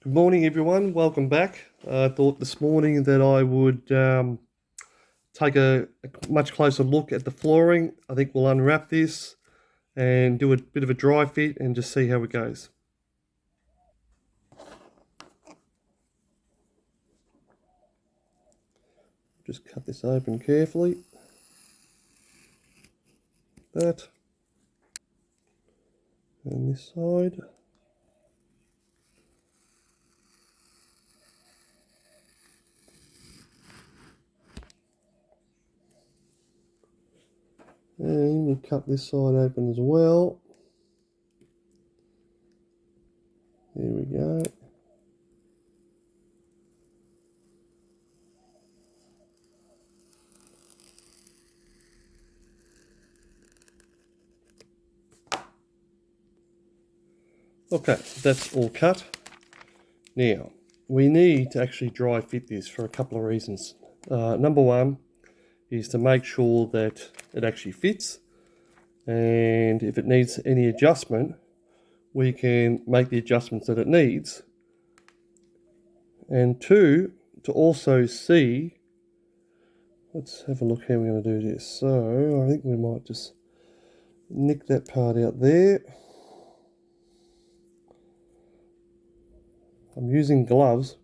Good morning, everyone. Welcome back. I thought this morning that I would take a much closer look at the flooring. I think we'll unwrap this and do a bit of a dry fit and just see how it goes. Just cut this open carefully. That. And this side. And we'll cut this side open as well. There we go. Okay, that's all cut. Now, we need to actually dry fit this for a couple of reasons. Number one is to make sure that it actually fits, and if it needs any adjustment, we can make the adjustments that it needs. And two, to also see, let's have a look how we're going to do this. So I think we might just nick that part out there. I'm using gloves,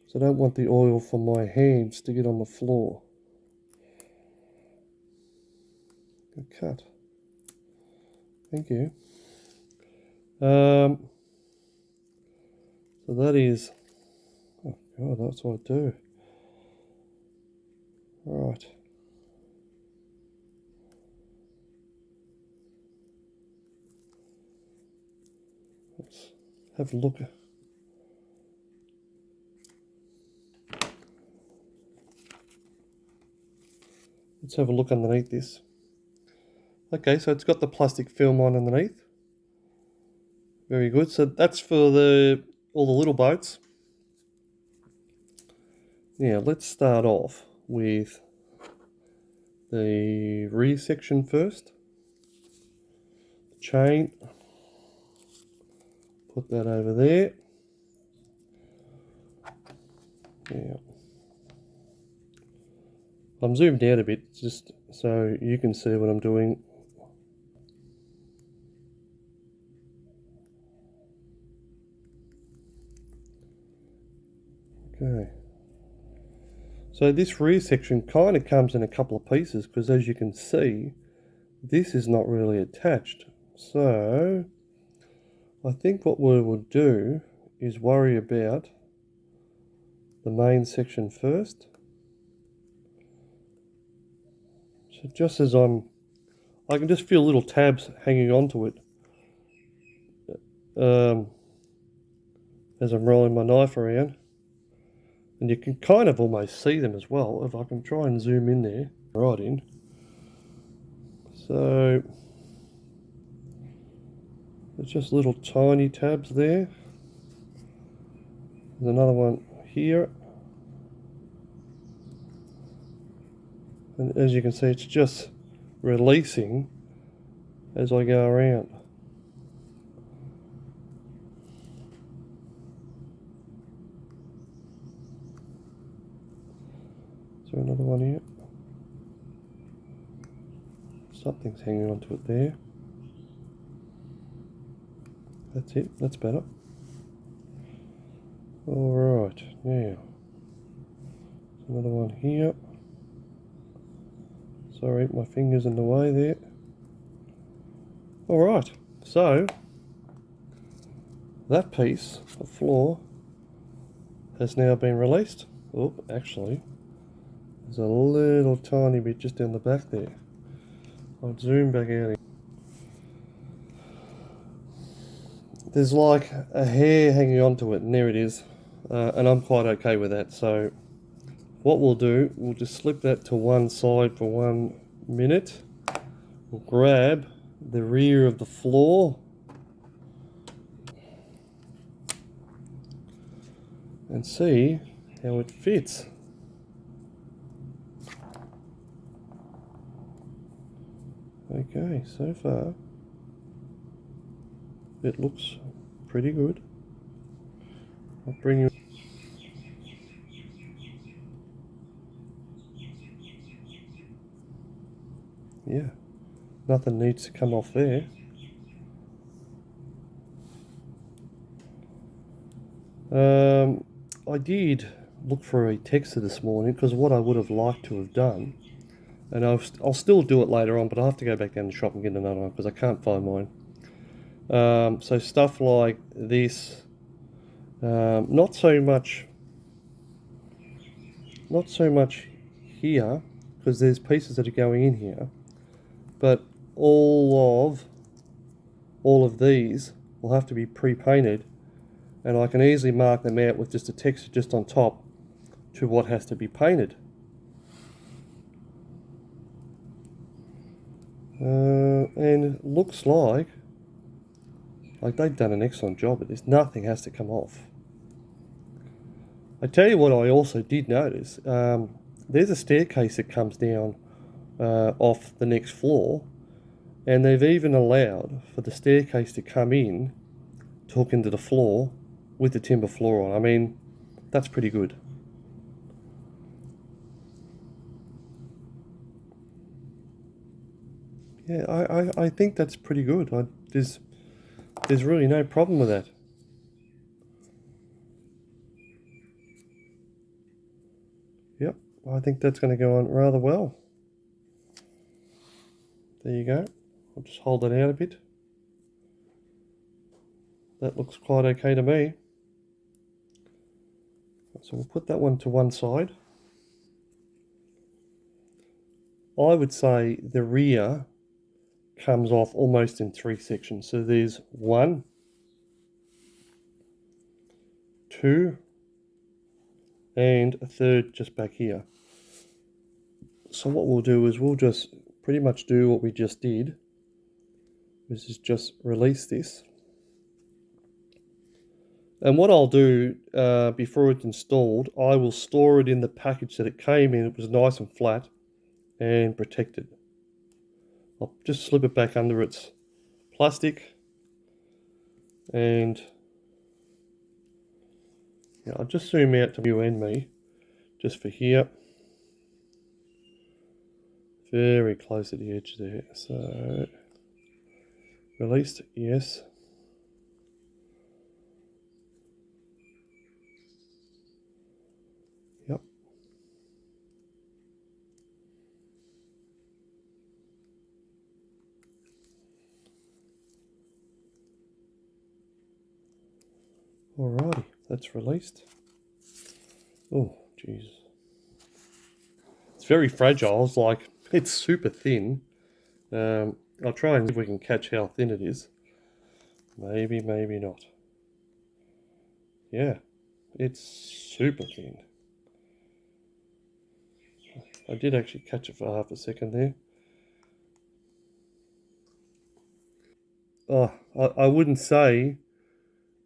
so I don't want the oil from my hands to get on the floor. Good cut. Thank you. So that is, oh God, that's what I do. All right. Let's have a look. Let's have a look underneath this. Okay, so it's got the plastic film on underneath. Very good. So that's for all the little boats. Now let's start off with the rear section first. Chain. Put that over there. Now, I'm zoomed out a bit just so you can see what I'm doing. Okay. So this rear section kind of comes in a couple of pieces because, as you can see, this is not really attached. So I think what we will do is worry about the main section first. So just as I can just feel little tabs hanging onto it as I'm rolling my knife around. And you can kind of almost see them as well, if I can try and zoom in there, right in. So there's just little tiny tabs there. There's another one here. And as you can see, it's just releasing as I go around. Is there another one here? Something's hanging onto it there. That's it, that's better. Alright, now, another one here. Sorry, my finger's in the way there. Alright, so that piece of floor has now been released. Oh, actually, there's a little tiny bit just down the back there. I'll zoom back out. There's like a hair hanging onto it, and there it is. And I'm quite okay with that. So what we'll do, we'll just slip that to one side for 1 minute. We'll grab the rear of the floor and see how it fits. Okay, so far it looks pretty good. I'll bring you. Yeah, nothing needs to come off there. I did look for a texter this morning because what I would have liked to have done, and I'll still do it later on, but I'll have to go back down the shop and get another one because I can't find mine. So stuff like this, not so much here because there's pieces that are going in here, but all of these will have to be pre-painted, and I can easily mark them out with just a texture just on top to what has to be painted. And it looks like they've done an excellent job at this. Nothing has to come off. I tell you what I also did notice, there's a staircase that comes down off the next floor, and they've even allowed for the staircase to come in to hook into the floor with the timber floor on. I mean, that's pretty good. Yeah, I think that's pretty good. There's really no problem with that. Yep, I think that's going to go on rather well. There you go. I'll just hold it out a bit. That looks quite okay to me. So we'll put that one to one side. I would say the rear comes off almost in 3 sections. So there's 1, 2, and a third just back here. So what we'll do is we'll just pretty much do what we just did. This is just release this. And what I'll do before it's installed, I will store it in the package that it came in. It was nice and flat and protected. I'll just slip it back under its plastic, and yeah, I'll just zoom out to you and me just for here. Very close at the edge there. So released, yes. Yep. Alrighty, that's released. Oh, jeez. It's very fragile. It's like, it's super thin. I'll try and see if we can catch how thin it is. Maybe, maybe not. Yeah, it's super thin. I did actually catch it for half a second there. Oh, I wouldn't say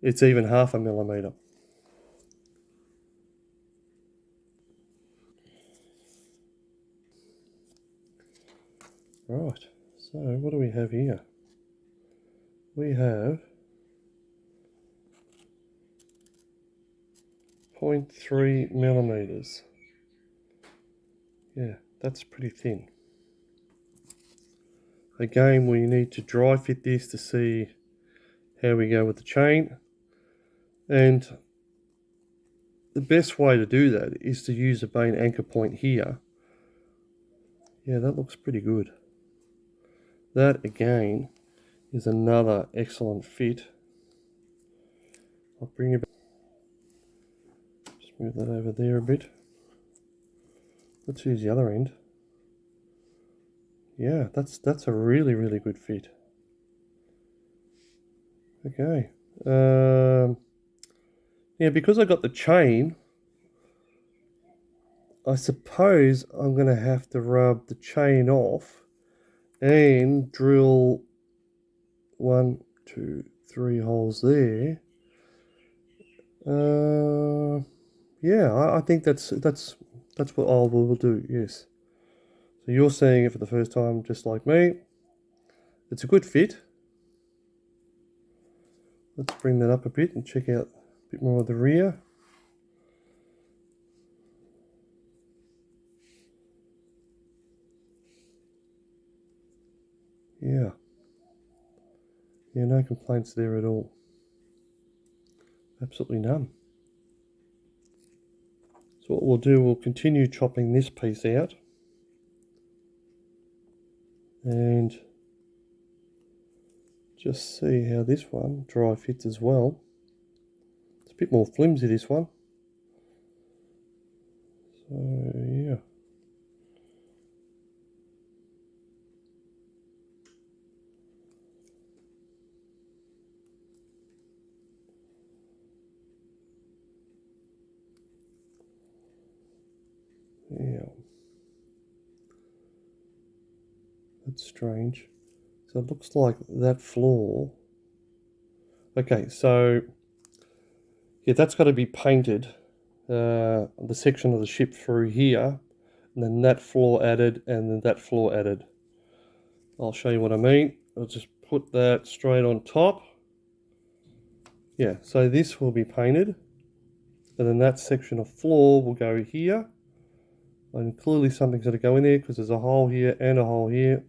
it's even half a millimetre. Right, so what do we have here? We have 0.3 millimetres. Yeah, that's pretty thin. Again, we need to dry fit this to see how we go with the chain. And the best way to do that is to use a main anchor point here. Yeah, that looks pretty good. That again is another excellent fit. I'll bring it back. Just move that over there a bit. Let's use the other end. Yeah, that's a really, really good fit. Okay. Yeah, because I got the chain, I suppose I'm going to have to rub the chain off and drill 1, 2, 3 holes there. Yeah, I think that's what I will do. Yes. So you're seeing it for the first time, just like me. It's a good fit. Let's bring that up a bit and check out bit more of the rear. Yeah, no complaints there at all. Absolutely none. So what we'll do, we'll continue chopping this piece out and just see how this one dry fits as well. It's a bit more flimsy, this one. So yeah. Yeah. That's strange. So it looks like that floor. Okay, so yeah, that's got to be painted. The section of the ship through here, and then that floor added, and then that floor added. I'll show you what I mean. I'll just put that straight on top. Yeah, so this will be painted, and then that section of floor will go here. And clearly something's going to go in there because there's a hole here and a hole here.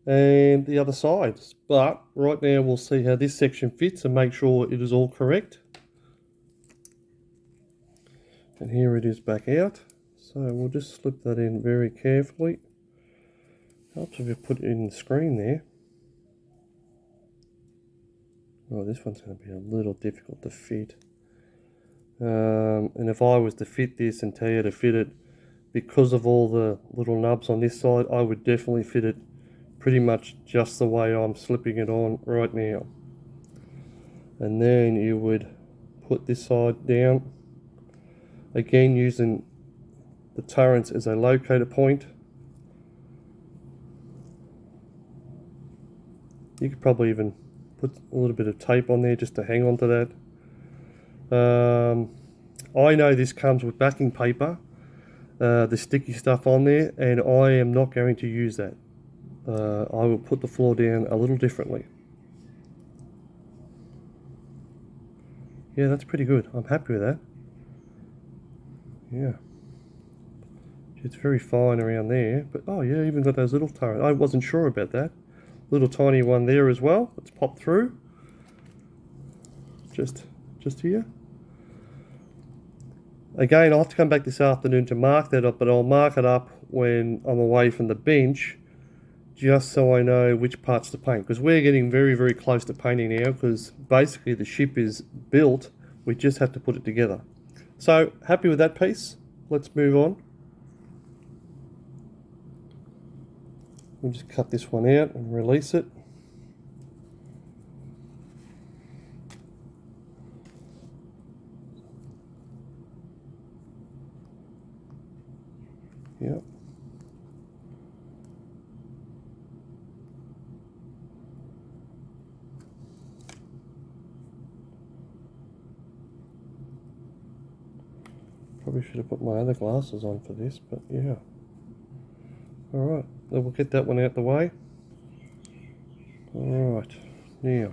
And the other sides. But right now we'll see how this section fits and make sure it is all correct. And here it is back out. So we'll just slip that in very carefully. Helps if you put it in the screen there. Oh, this one's going to be a little difficult to fit. And if I was to fit this and tell you to fit it, because of all the little nubs on this side, I would definitely fit it pretty much just the way I'm slipping it on right now. And then you would put this side down, again using the turrets as a locator point. You could probably even put a little bit of tape on there just to hang on to that. I know this comes with backing paper, the sticky stuff on there, and I am not going to use that. I will put the floor down a little differently. Yeah, that's pretty good. I'm happy with that. Yeah. It's very fine around there, but oh yeah, even got those little turrets. I wasn't sure about that. Little tiny one there as well. Let's pop through. Just here. Again, I'll have to come back this afternoon to mark that up, but I'll mark it up when I'm away from the bench, just so I know which parts to paint. Because we're getting very, very close to painting now, because basically the ship is built. We just have to put it together. So, happy with that piece. Let's move on. We'll just cut this one out and release it. Yep. Probably should have put my other glasses on for this, but yeah. Alright, then we'll get that one out the way. Alright, now.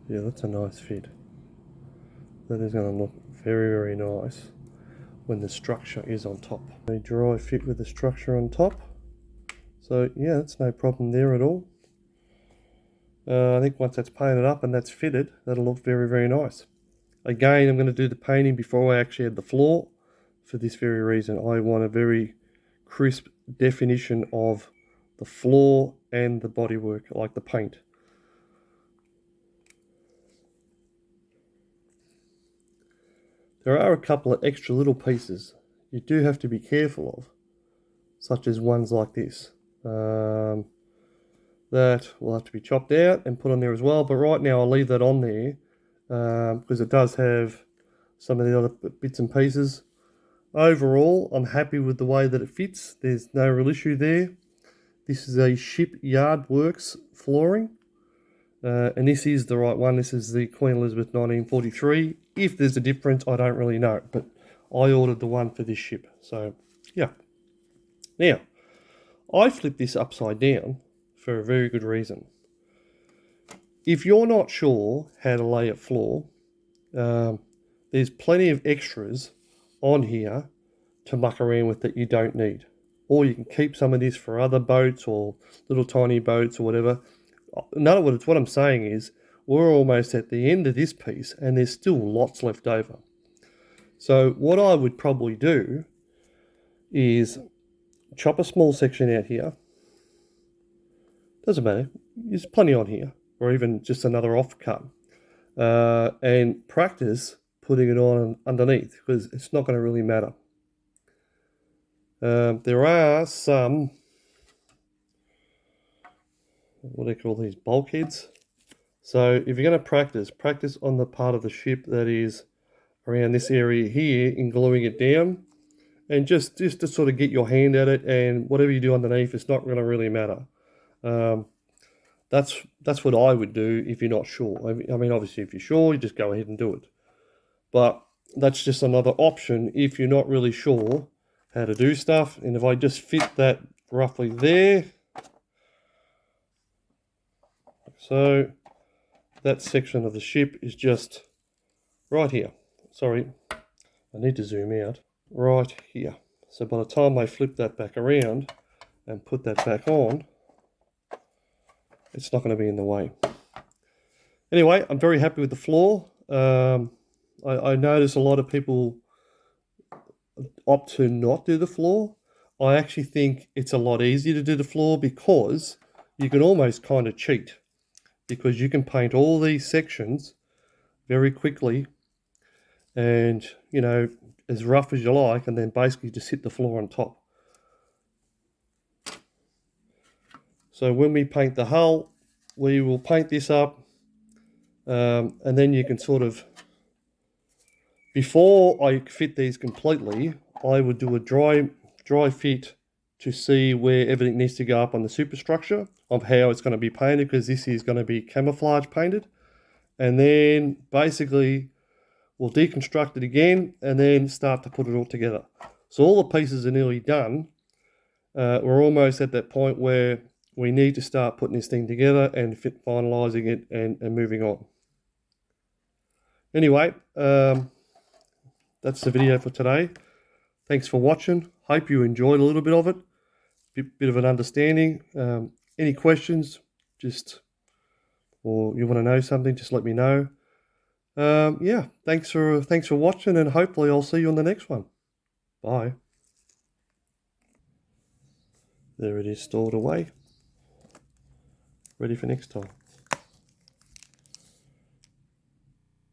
Yeah, that's a nice fit. That is going to look very, very nice when the structure is on top. A dry fit with the structure on top. So yeah, that's no problem there at all. I think once that's painted up and that's fitted, that'll look very, very nice. Again, I'm going to do the painting before I actually add the floor. For this very reason, I want a very crisp definition of the floor and the bodywork, like the paint. There are a couple of extra little pieces you do have to be careful of, such as ones like this. That will have to be chopped out and put on there as well, but right now I'll leave that on there because it does have some of the other bits and pieces. Overall, I'm happy with the way that it fits. There's no real issue there. This is a Shipyard Works flooring, and this is the right one. This is the Queen Elizabeth 1943. If there's a difference, I don't really know, but I ordered the one for this ship. So, yeah. Now, I flipped this upside down for a very good reason. If you're not sure how to lay a floor, there's plenty of extras on here to muck around with that you don't need. Or you can keep some of this for other boats or little tiny boats or whatever. In other words, what I'm saying is we're almost at the end of this piece and there's still lots left over. So what I would probably do is chop a small section out here. Doesn't matter. There's plenty on here, or even just another offcut. And practice putting it on underneath, because it's not going to really matter. There are some, what do they call these, bulkheads. So if you're going to practice on the part of the ship that is around this area here in gluing it down, and just to sort of get your hand at it, and whatever you do underneath, it's not going to really matter. That's what I would do if you're not sure. I mean, obviously, if you're sure, you just go ahead and do it. But that's just another option if you're not really sure how to do stuff. And if I just fit that roughly there, so that section of the ship is just right here. Sorry, I need to zoom out. Right here. So by the time I flip that back around and put that back on, it's not going to be in the way. Anyway, I'm very happy with the floor. I notice a lot of people opt to not do the floor. I actually think it's a lot easier to do the floor because you can almost kind of cheat, because you can paint all these sections very quickly and, you know, as rough as you like, and then basically just hit the floor on top. So when we paint the hull, we will paint this up, and then you can sort of, before I fit these completely, I would do a dry fit to see where everything needs to go up on the superstructure of how it's going to be painted, because this is going to be camouflage painted. And then basically we'll deconstruct it again and then start to put it all together. So all the pieces are nearly done. We're almost at that point where we need to start putting this thing together and finalizing it and moving on. Anyway, that's the video for today. Thanks for watching. Hope you enjoyed a little bit of it. Bit of an understanding. Any questions, or you want to know something, just let me know. Yeah, thanks for watching, and hopefully I'll see you on the next one. Bye. There it is, stored away. Ready for next time.